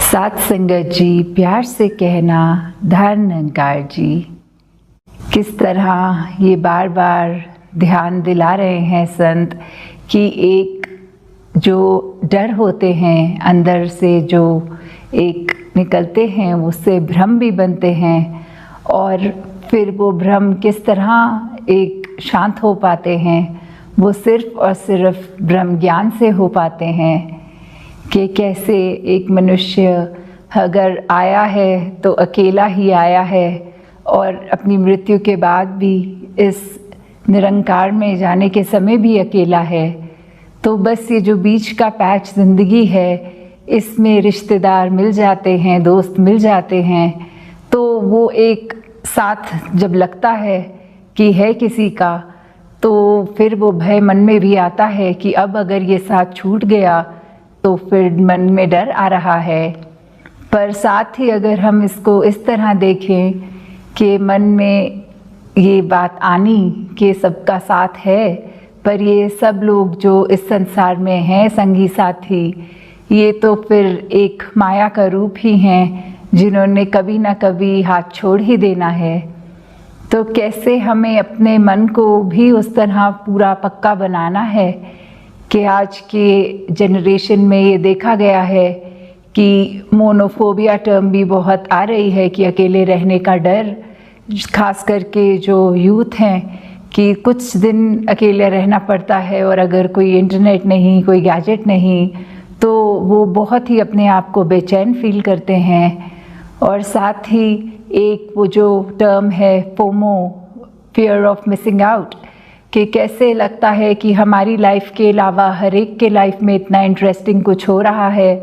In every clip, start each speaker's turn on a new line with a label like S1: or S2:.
S1: सात संगत जी, प्यार से कहना धन निरंकार जी। किस तरह ये बार बार ध्यान दिला रहे हैं संत कि एक जो डर होते हैं अंदर से, जो एक निकलते हैं, उससे भ्रम भी बनते हैं और फिर वो भ्रम किस तरह एक शांत हो पाते हैं, वो सिर्फ और सिर्फ ब्रह्म ज्ञान से हो पाते हैं। कि कैसे एक मनुष्य अगर आया है तो अकेला ही आया है और अपनी मृत्यु के बाद भी इस निरंकार में जाने के समय भी अकेला है। तो बस ये जो बीच का पैच ज़िंदगी है, इसमें रिश्तेदार मिल जाते हैं, दोस्त मिल जाते हैं, तो वो एक साथ जब लगता है कि है किसी का, तो फिर वो भय मन में भी आता है कि अब अगर ये साथ छूट गया तो फिर मन में डर आ रहा है। पर साथ ही अगर हम इसको इस तरह देखें कि मन में ये बात आनी कि सबका साथ है, पर ये सब लोग जो इस संसार में हैं संगी साथी, ये तो फिर एक माया का रूप ही हैं जिन्होंने कभी ना कभी हाथ छोड़ ही देना है। तो कैसे हमें अपने मन को भी उस तरह पूरा पक्का बनाना है कि आज के जनरेशन में ये देखा गया है कि मोनोफोबिया टर्म भी बहुत आ रही है कि अकेले रहने का डर, खास करके जो यूथ हैं कि कुछ दिन अकेले रहना पड़ता है और अगर कोई इंटरनेट नहीं, कोई गैजेट नहीं, तो वो बहुत ही अपने आप को बेचैन फील करते हैं। और साथ ही एक वो जो टर्म है FOMO, fear of missing out, कि कैसे लगता है कि हमारी लाइफ के अलावा हर एक के लाइफ में इतना इंटरेस्टिंग कुछ हो रहा है।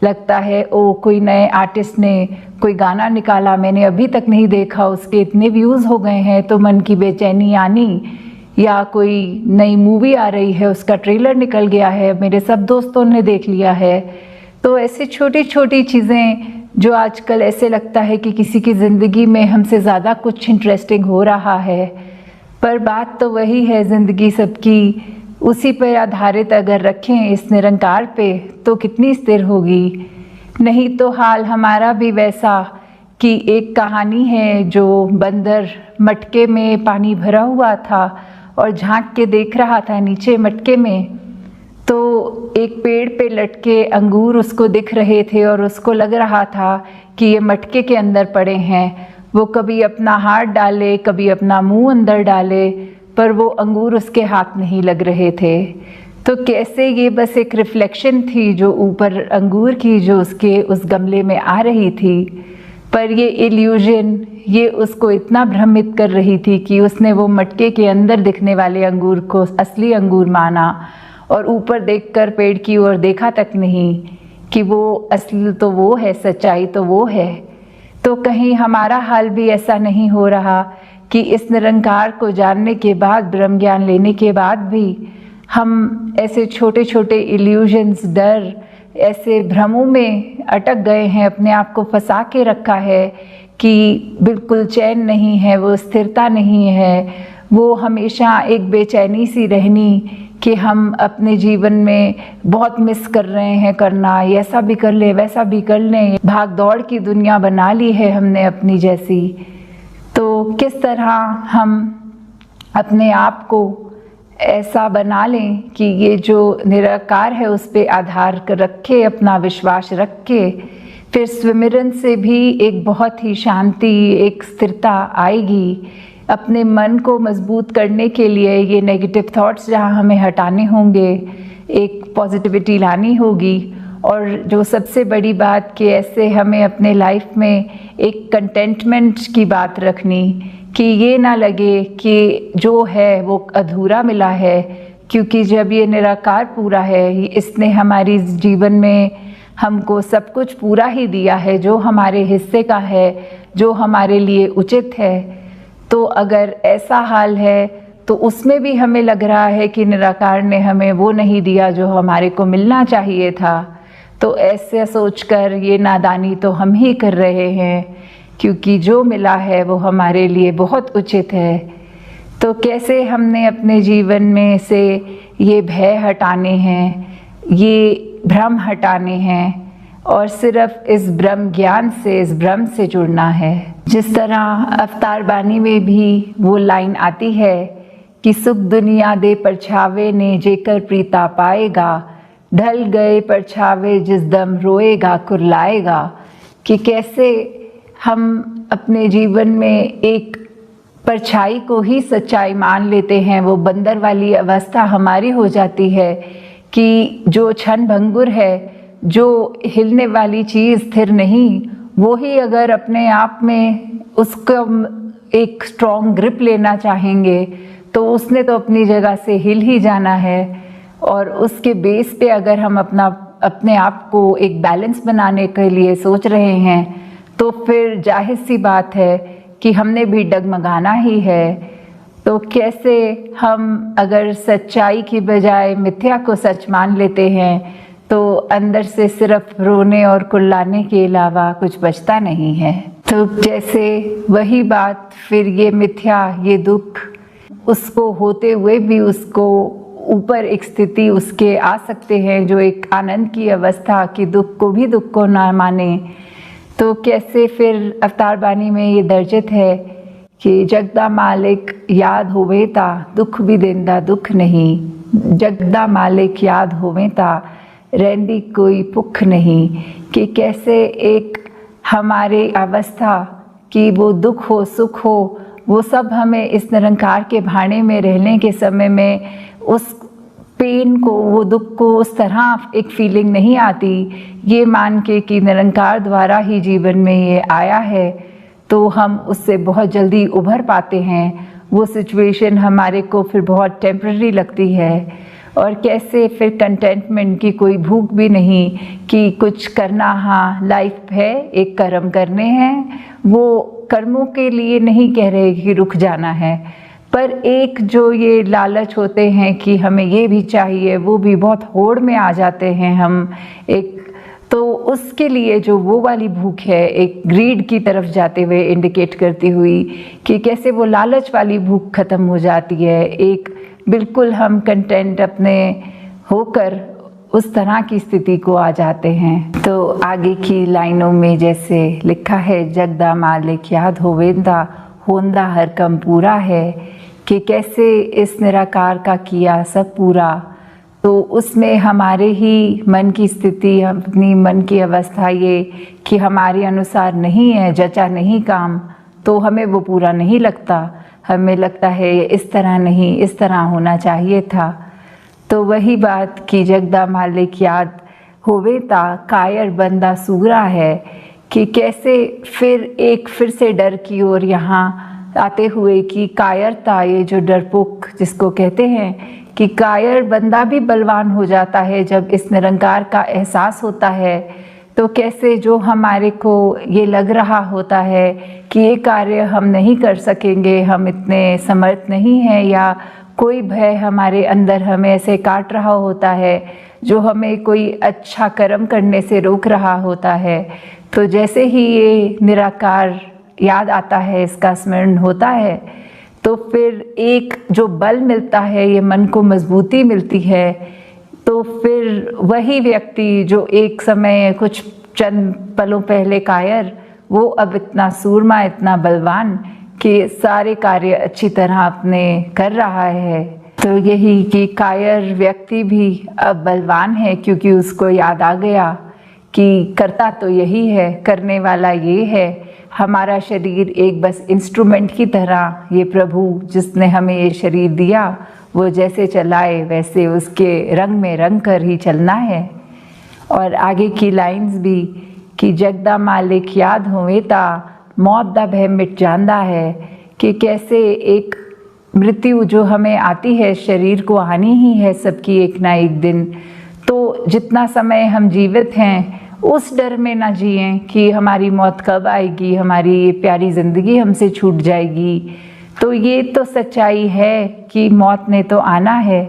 S1: लगता है ओ कोई नए आर्टिस्ट ने कोई गाना निकाला, मैंने अभी तक नहीं देखा, उसके इतने व्यूज़ हो गए हैं, तो मन की बेचैनी आनी। या कोई नई मूवी आ रही है, उसका ट्रेलर निकल गया है, मेरे सब दोस्तों ने देख लिया है। तो ऐसे छोटी छोटी चीज़ें जो आजकल ऐसे लगता है कि किसी की ज़िंदगी में हमसे ज़्यादा कुछ इंटरेस्टिंग हो रहा है। पर बात तो वही है, ज़िंदगी सबकी उसी पर आधारित अगर रखें इस निरंकार पे, तो कितनी स्थिर होगी। नहीं तो हाल हमारा भी वैसा कि एक कहानी है जो बंदर मटके में पानी भरा हुआ था और झांक के देख रहा था नीचे मटके में, तो एक पेड़ पे लटके अंगूर उसको दिख रहे थे और उसको लग रहा था कि ये मटके के अंदर पड़े हैं। वो कभी अपना हाथ डाले, कभी अपना मुंह अंदर डाले, पर वो अंगूर उसके हाथ नहीं लग रहे थे। तो कैसे ये बस एक रिफ्लेक्शन थी जो ऊपर अंगूर की, जो उसके उस गमले में आ रही थी, पर ये इल्यूजन ये उसको इतना भ्रमित कर रही थी कि उसने वो मटके के अंदर दिखने वाले अंगूर को असली अंगूर माना और ऊपर देखकर पेड़ की ओर देखा तक नहीं कि वो असली तो वो है, सच्चाई तो वो है। तो कहीं हमारा हाल भी ऐसा नहीं हो रहा कि इस निरंकार को जानने के बाद, ब्रह्म ज्ञान लेने के बाद भी हम ऐसे छोटे छोटे इल्यूजन्स, डर, ऐसे भ्रमों में अटक गए हैं, अपने आप को फंसा के रखा है कि बिल्कुल चैन नहीं है, वो स्थिरता नहीं है, वो हमेशा एक बेचैनी सी रहनी कि हम अपने जीवन में बहुत मिस कर रहे हैं करना, ऐसा भी कर ले, वैसा भी कर लें। भाग दौड़ की दुनिया बना ली है हमने अपनी जैसी। तो किस तरह हम अपने आप को ऐसा बना लें कि ये जो निराकार है उस पे आधार रख के, अपना विश्वास रख के, फिर स्विमिरन से भी एक बहुत ही शांति, एक स्थिरता आएगी। अपने मन को मजबूत करने के लिए ये नेगेटिव थॉट्स जहाँ हमें हटाने होंगे, एक पॉजिटिविटी लानी होगी। और जो सबसे बड़ी बात कि ऐसे हमें अपने लाइफ में एक कंटेंटमेंट की बात रखनी कि ये ना लगे कि जो है वो अधूरा मिला है, क्योंकि जब ये निराकार पूरा है, इसने हमारी जीवन में हमको सब कुछ पूरा ही दिया है, जो हमारे हिस्से का है, जो हमारे लिए उचित है। तो अगर ऐसा हाल है तो उसमें भी हमें लग रहा है कि निराकार ने हमें वो नहीं दिया जो हमारे को मिलना चाहिए था, तो ऐसे सोचकर ये नादानी तो हम ही कर रहे हैं, क्योंकि जो मिला है वो हमारे लिए बहुत उचित है। तो कैसे हमने अपने जीवन में से ये भय हटाने हैं, ये भ्रम हटाने हैं, और सिर्फ इस ब्रह्म ज्ञान से, इस ब्रह्म से जुड़ना है। जिस तरह अवतार बानी में भी वो लाइन आती है कि सुख दुनिया दे परछावे ने जेकर प्रीता पाएगा, ढल गए परछावे जिस दम रोएगा कुरलाएगा। कि कैसे हम अपने जीवन में एक परछाई को ही सच्चाई मान लेते हैं, वो बंदर वाली अवस्था हमारी हो जाती है कि जो क्षण भंगुर है, जो हिलने वाली चीज़ स्थिर नहीं, वो ही अगर अपने आप में उसको एक स्ट्रॉन्ग ग्रिप लेना चाहेंगे तो उसने तो अपनी जगह से हिल ही जाना है। और उसके बेस पे अगर हम अपने आप को एक बैलेंस बनाने के लिए सोच रहे हैं तो फिर जाहिर सी बात है कि हमने भी डगमगाना ही है। तो कैसे हम अगर सच्चाई की बजाय मिथ्या को सच मान लेते हैं तो अंदर से सिर्फ रोने और कुर्लाने के अलावा कुछ बचता नहीं है। तो जैसे वही बात फिर ये मिथ्या, ये दुख, उसको होते हुए भी उसको ऊपर एक स्थिति उसके आ सकते हैं जो एक आनंद की अवस्था, कि दुख को भी दुख को ना माने। तो कैसे फिर अवतार बानी में ये दर्जित है कि जगदा मालिक याद होवे ता दुख भी देंदा दुख नहीं, जगदा मालिक याद होवे ता रहंदी कोई भुख नहीं। कि कैसे एक हमारे अवस्था कि वो दुख हो सुख हो, वो सब हमें इस निरंकार के भाने में रहने के समय में उस पेन को, वो दुख को उस तरह एक फीलिंग नहीं आती। ये मान के कि निरंकार द्वारा ही जीवन में ये आया है तो हम उससे बहुत जल्दी उभर पाते हैं। वो सिचुएशन हमारे को फिर बहुत टेम्पररी लगती है। और कैसे फिर कंटेंटमेंट की कोई भूख भी नहीं कि कुछ करना, हाँ लाइफ है, एक कर्म करने हैं, वो कर्मों के लिए नहीं कह रहे कि रुक जाना है, पर एक जो ये लालच होते हैं कि हमें ये भी चाहिए, वो भी बहुत होड़ में आ जाते हैं हम एक, तो उसके लिए जो वो वाली भूख है एक ग्रीड की तरफ जाते हुए इंडिकेट करती हुई कि कैसे वो लालच वाली भूख खत्म हो जाती है। एक बिल्कुल हम कंटेंट अपने होकर उस तरह की स्थिति को आ जाते हैं। तो आगे की लाइनों में जैसे लिखा है, जगदा मालिक याद होवेंदा होंदा हर कम पूरा है। कि कैसे इस निराकार का किया सब पूरा, तो उसमें हमारे ही मन की स्थिति, अपनी मन की अवस्था ये कि हमारे अनुसार नहीं है, जचा नहीं काम, तो हमें वो पूरा नहीं लगता। हमें लगता है इस तरह नहीं, इस तरह होना चाहिए था। तो वही बात कि जगदा मालिक याद होवे ता कायर बंदा सूरा है। कि कैसे फिर से डर की ओर यहाँ आते हुए कि कायरता, ये जो डरपोक जिसको कहते हैं, कि कायर बंदा भी बलवान हो जाता है जब इस निरंकार का एहसास होता है। तो कैसे जो हमारे को ये लग रहा होता है कि ये कार्य हम नहीं कर सकेंगे, हम इतने समर्थ नहीं हैं, या कोई भय हमारे अंदर हमें ऐसे काट रहा होता है जो हमें कोई अच्छा कर्म करने से रोक रहा होता है। तो जैसे ही ये निराकार याद आता है, इसका स्मरण होता है, तो फिर एक जो बल मिलता है, ये मन को मजबूती मिलती है। तो फिर वही व्यक्ति जो एक समय कुछ चंद पलों पहले कायर, वो अब इतना सूरमा, इतना बलवान कि सारे कार्य अच्छी तरह अपने कर रहा है। तो यही कि कायर व्यक्ति भी अब बलवान है, क्योंकि उसको याद आ गया कि करता तो यही है, करने वाला ये है। हमारा शरीर एक बस इंस्ट्रूमेंट की तरह, ये प्रभु जिसने हमें ये शरीर दिया, वो जैसे चलाए वैसे उसके रंग में रंग कर ही चलना है। और आगे की लाइंस भी कि जगदा मालिक याद होवे ता मौत दा भय मिट जांदा है। कि कैसे एक मृत्यु जो हमें आती है, शरीर को आनी ही है सबकी एक ना एक दिन, तो जितना समय हम जीवित हैं उस डर में ना जिएं कि हमारी मौत कब आएगी, हमारी ये प्यारी ज़िंदगी हमसे छूट जाएगी। तो ये तो सच्चाई है कि मौत ने तो आना है।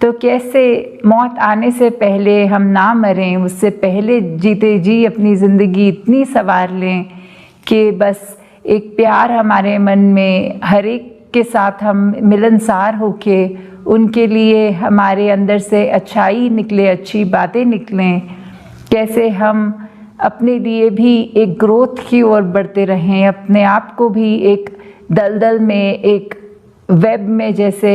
S1: तो कैसे मौत आने से पहले हम ना मरें, उससे पहले जीते जी अपनी ज़िंदगी इतनी संवार लें कि बस एक प्यार हमारे मन में, हर एक के साथ हम मिलनसार होके उनके लिए हमारे अंदर से अच्छाई निकले, अच्छी बातें निकलें। कैसे हम अपने लिए भी एक ग्रोथ की ओर बढ़ते रहें, अपने आप को भी एक दलदल में, एक वेब में जैसे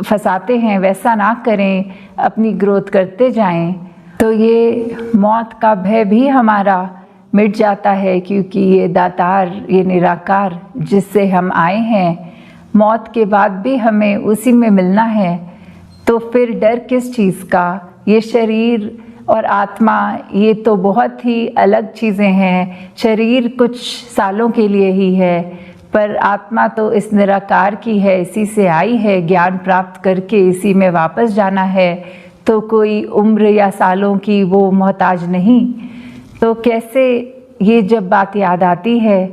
S1: फंसाते हैं वैसा ना करें, अपनी ग्रोथ करते जाएं, तो ये मौत का भय भी हमारा मिट जाता है, क्योंकि ये दातार, ये निराकार जिससे हम आए हैं, मौत के बाद भी हमें उसी में मिलना है। तो फिर डर किस चीज़ का? ये शरीर और आत्मा ये तो बहुत ही अलग चीज़ें हैं। शरीर कुछ सालों के लिए ही है, पर आत्मा तो इस निराकार की है, इसी से आई है, ज्ञान प्राप्त करके इसी में वापस जाना है। तो कोई उम्र या सालों की वो मोहताज नहीं। तो कैसे ये जब बात याद आती है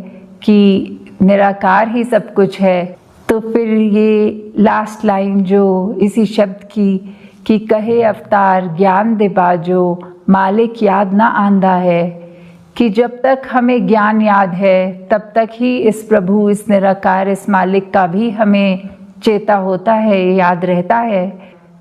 S1: कि निराकार ही सब कुछ है, तो फिर ये लास्ट लाइन जो इसी शब्द की कि कहे अवतार ज्ञान दे बाजो, मालिक याद ना आंदा है, कि जब तक हमें ज्ञान याद है तब तक ही इस प्रभु, इस निराकार, इस मालिक का भी हमें चेता होता है, याद रहता है।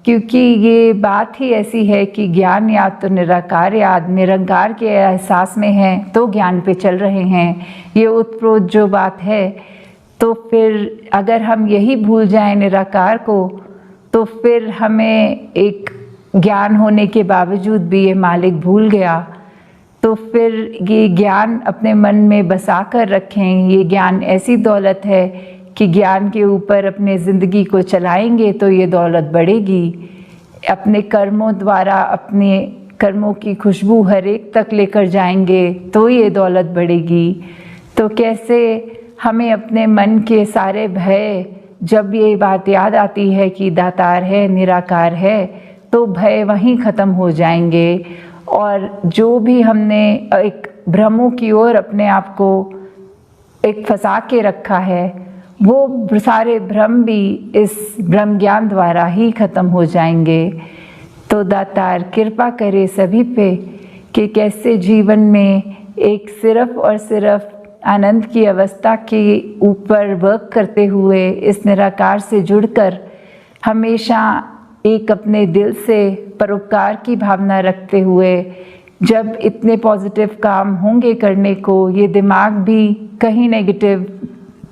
S1: क्योंकि ये बात ही ऐसी है कि ज्ञान याद तो निराकार याद, निरंकार के एहसास में हैं तो ज्ञान पे चल रहे हैं, ये उत्प्रोत जो बात है। तो फिर अगर हम यही भूल जाएं निराकार को, तो फिर हमें एक ज्ञान होने के बावजूद भी ये मालिक भूल गया। तो फिर ये ज्ञान अपने मन में बसा कर रखें। ये ज्ञान ऐसी दौलत है कि ज्ञान के ऊपर अपने ज़िंदगी को चलाएंगे तो ये दौलत बढ़ेगी। अपने कर्मों द्वारा अपने कर्मों की खुशबू हर एक तक लेकर जाएंगे तो ये दौलत बढ़ेगी। तो कैसे हमें अपने मन के सारे भय, जब ये बात याद आती है कि दातार है, निराकार है, तो भय वहीं ख़त्म हो जाएंगे। और जो भी हमने एक भ्रमों की ओर अपने आप को एक फंसा के रखा है, वो सारे भ्रम भी इस ब्रह्म ज्ञान द्वारा ही ख़त्म हो जाएंगे। तो दातार कृपा करे सभी पे कि कैसे जीवन में एक सिर्फ और सिर्फ आनंद की अवस्था के ऊपर वर्क करते हुए इस निराकार से जुड़कर हमेशा एक अपने दिल से परोपकार की भावना रखते हुए, जब इतने पॉजिटिव काम होंगे करने को, ये दिमाग भी कहीं नेगेटिव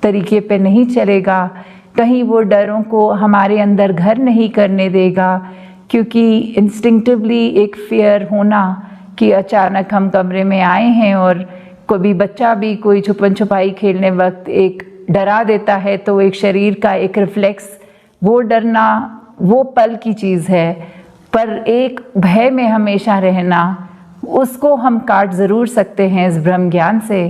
S1: तरीके पे नहीं चलेगा, कहीं वो डरों को हमारे अंदर घर नहीं करने देगा। क्योंकि इंस्टिंक्टिवली एक फियर होना कि अचानक हम कमरे में आए हैं और कोई बच्चा भी कोई छुपन छुपाई खेलने वक्त एक डरा देता है, तो एक शरीर का एक रिफ्लेक्स, वो डरना वो पल की चीज़ है, पर एक भय में हमेशा रहना, उसको हम काट ज़रूर सकते हैं इस ब्रह्म ज्ञान से।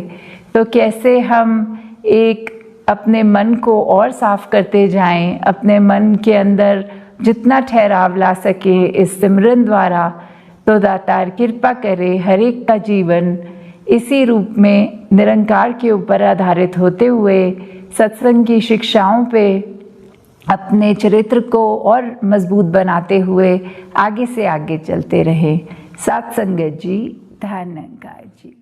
S1: तो कैसे हम एक अपने मन को और साफ करते जाएं, अपने मन के अंदर जितना ठहराव ला सके इस सिमरन द्वारा। तो दातार कृपा करे हर एक का जीवन इसी रूप में निरंकार के ऊपर आधारित होते हुए सत्संग की शिक्षाओं पे अपने चरित्र को और मजबूत बनाते हुए आगे से आगे चलते रहे। साथ संगत जी, ध्यान निरंकार जी।